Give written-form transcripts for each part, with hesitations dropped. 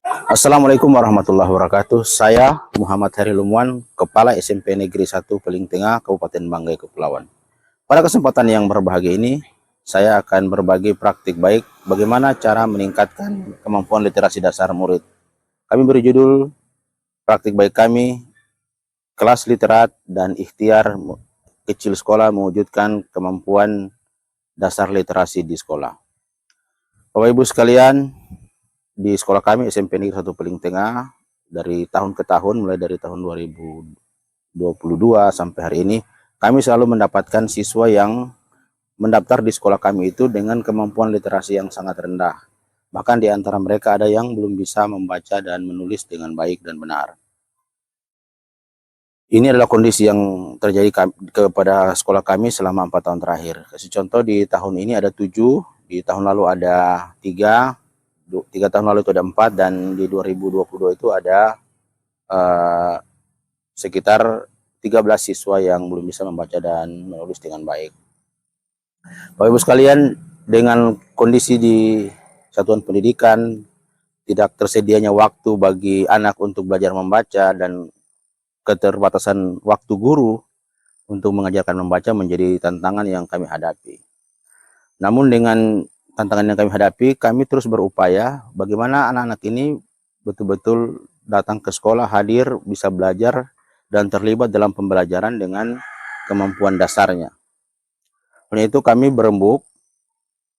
Assalamualaikum warahmatullahi wabarakatuh. Saya Muhammad Heri Lumuan, Kepala SMP Negeri 1 Peling Tengah, Kabupaten Banggai, Kepulauan. Pada kesempatan yang berbahagia ini, saya akan berbagi praktik baik bagaimana cara meningkatkan kemampuan literasi dasar murid. Kami beri judul praktik baik kami, kelas literat dan ikhtiar kecil sekolah mewujudkan kemampuan dasar literasi di sekolah. Bapak Ibu sekalian, di sekolah kami SMP Negeri 1 Peling Tengah, dari tahun ke tahun, mulai dari tahun 2022 sampai hari ini, kami selalu mendapatkan siswa yang mendaftar di sekolah kami itu dengan kemampuan literasi yang sangat rendah. Bahkan di antara mereka ada yang belum bisa membaca dan menulis dengan baik dan benar. Ini adalah kondisi yang terjadi kepada sekolah kami selama 4 tahun terakhir. Kasih contoh, di tahun ini ada 7, di tahun lalu ada 3 tahun lalu itu ada 4, dan di 2022 itu ada sekitar 13 siswa yang belum bisa membaca dan menulis dengan baik. Bapak Ibu sekalian, dengan kondisi di satuan pendidikan, tidak tersedianya waktu bagi anak untuk belajar membaca, dan keterbatasan waktu guru untuk mengajarkan membaca menjadi tantangan yang kami hadapi. Namun dengan tantangan yang kami hadapi, kami terus berupaya bagaimana anak-anak ini betul-betul datang ke sekolah, hadir, bisa belajar, dan terlibat dalam pembelajaran dengan kemampuan dasarnya. Oleh itu kami berembuk,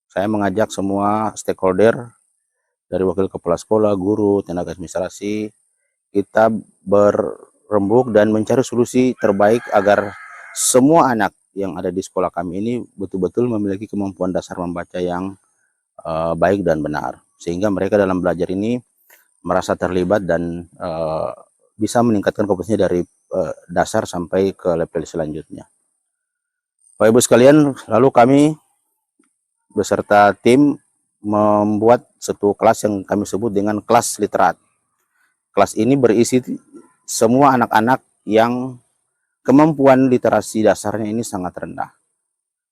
saya mengajak semua stakeholder, dari wakil kepala sekolah, guru, tenaga administrasi, kita berembuk dan mencari solusi terbaik agar semua anak yang ada di sekolah kami ini betul-betul memiliki kemampuan dasar membaca yang baik dan benar, sehingga mereka dalam belajar ini merasa terlibat dan bisa meningkatkan kompetensinya dari dasar sampai ke level selanjutnya. Bapak Ibu sekalian, lalu kami beserta tim membuat satu kelas yang kami sebut dengan kelas literat. Kelas ini berisi semua anak-anak yang kemampuan literasi dasarnya ini sangat rendah.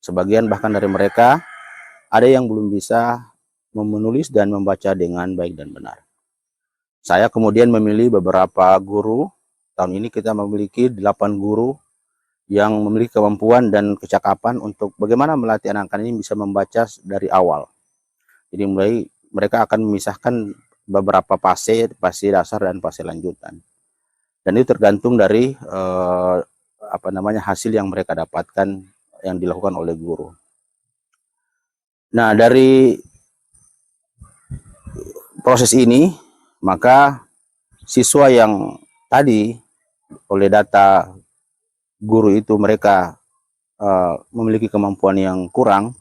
Sebagian bahkan dari mereka ada yang belum bisa menulis dan membaca dengan baik dan benar. Saya kemudian memilih beberapa guru. Tahun ini kita memiliki 8 guru yang memiliki kemampuan dan kecakapan untuk bagaimana melatih anak-anak ini bisa membaca dari awal. Jadi mulai mereka akan memisahkan beberapa fase dasar dan fase lanjutan. Dan itu tergantung dari hasil yang mereka dapatkan yang dilakukan oleh guru. Nah, dari proses ini, maka siswa yang tadi oleh data guru itu mereka memiliki kemampuan yang kurang,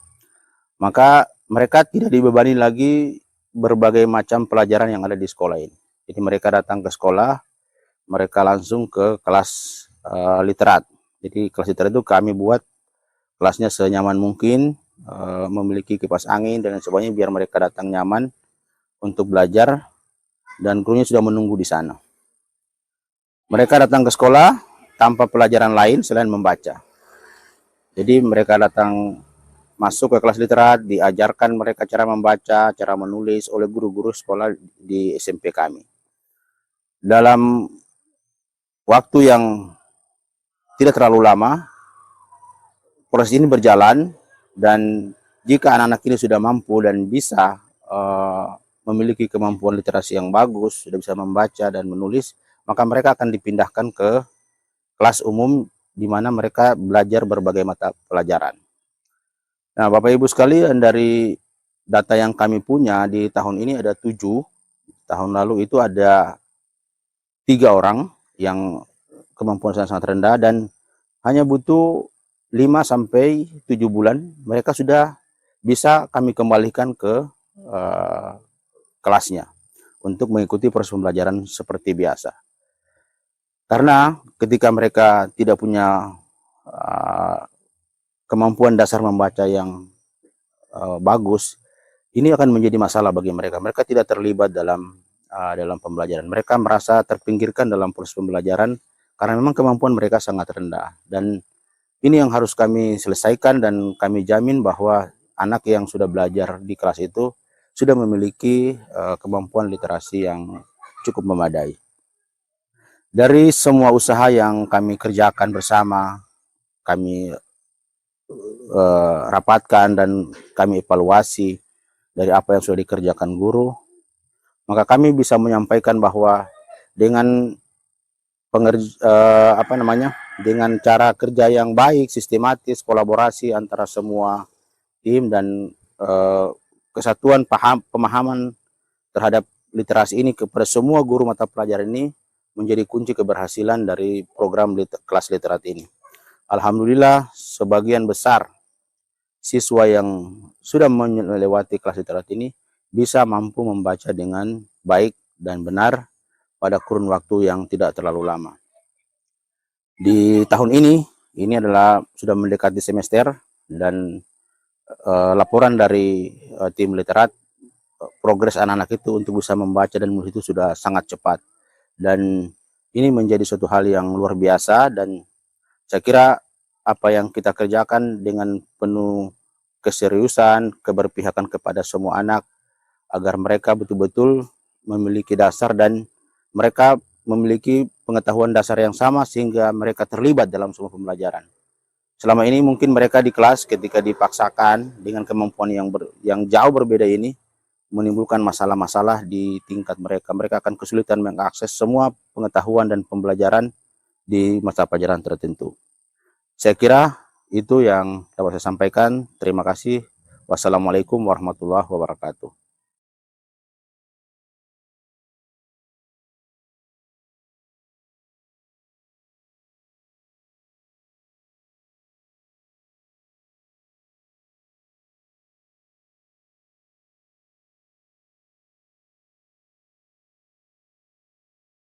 maka mereka tidak dibebani lagi berbagai macam pelajaran yang ada di sekolah ini. Jadi mereka datang ke sekolah, mereka langsung ke kelas literat. Jadi kelas literat itu kami buat kelasnya senyaman mungkin, memiliki kipas angin dan sebagainya, biar mereka datang nyaman untuk belajar, dan gurunya sudah menunggu di sana. Mereka datang ke sekolah tanpa pelajaran lain selain membaca. Jadi mereka datang masuk ke kelas literat, diajarkan mereka cara membaca, cara menulis oleh guru-guru sekolah di SMP kami. Dalam waktu yang tidak terlalu lama, proses ini berjalan, dan jika anak-anak ini sudah mampu dan bisa memiliki kemampuan literasi yang bagus, sudah bisa membaca dan menulis, maka mereka akan dipindahkan ke kelas umum di mana mereka belajar berbagai mata pelajaran. Nah, Bapak Ibu sekalian, dari data yang kami punya di tahun ini ada 7, tahun lalu itu ada 3 orang yang kemampuan sangat rendah, dan hanya butuh 5-7 bulan mereka sudah bisa kami kembalikan ke kelasnya untuk mengikuti proses pembelajaran seperti biasa. Karena ketika mereka tidak punya kemampuan dasar membaca yang bagus, ini akan menjadi masalah bagi mereka. Mereka tidak terlibat dalam pembelajaran. Mereka merasa terpinggirkan dalam proses pembelajaran karena memang kemampuan mereka sangat rendah. Dan ini yang harus kami selesaikan, dan kami jamin bahwa anak yang sudah belajar di kelas itu sudah memiliki kemampuan literasi yang cukup memadai. Dari semua usaha yang kami kerjakan bersama, kami rapatkan dan kami evaluasi dari apa yang sudah dikerjakan guru, maka kami bisa menyampaikan bahwa dengan dengan cara kerja yang baik, sistematis, kolaborasi antara semua tim dan kesatuan pemahaman terhadap literasi ini kepada semua guru mata pelajaran ini menjadi kunci keberhasilan dari program kelas literat ini. Alhamdulillah, sebagian besar siswa yang sudah melewati kelas literat ini bisa mampu membaca dengan baik dan benar pada kurun waktu yang tidak terlalu lama. Di tahun ini adalah sudah mendekati semester dan laporan dari tim literat, progres anak-anak itu untuk bisa membaca dan menulis itu sudah sangat cepat. Dan ini menjadi suatu hal yang luar biasa, dan saya kira apa yang kita kerjakan dengan penuh keseriusan, keberpihakan kepada semua anak, agar mereka betul-betul memiliki dasar dan mereka memiliki pengetahuan dasar yang sama sehingga mereka terlibat dalam semua pembelajaran. Selama ini mungkin mereka di kelas ketika dipaksakan dengan kemampuan yang jauh berbeda ini menimbulkan masalah-masalah di tingkat mereka. Mereka akan kesulitan mengakses semua pengetahuan dan pembelajaran di masa pelajaran tertentu. Saya kira itu yang dapat saya sampaikan. Terima kasih. Wassalamualaikum warahmatullahi wabarakatuh.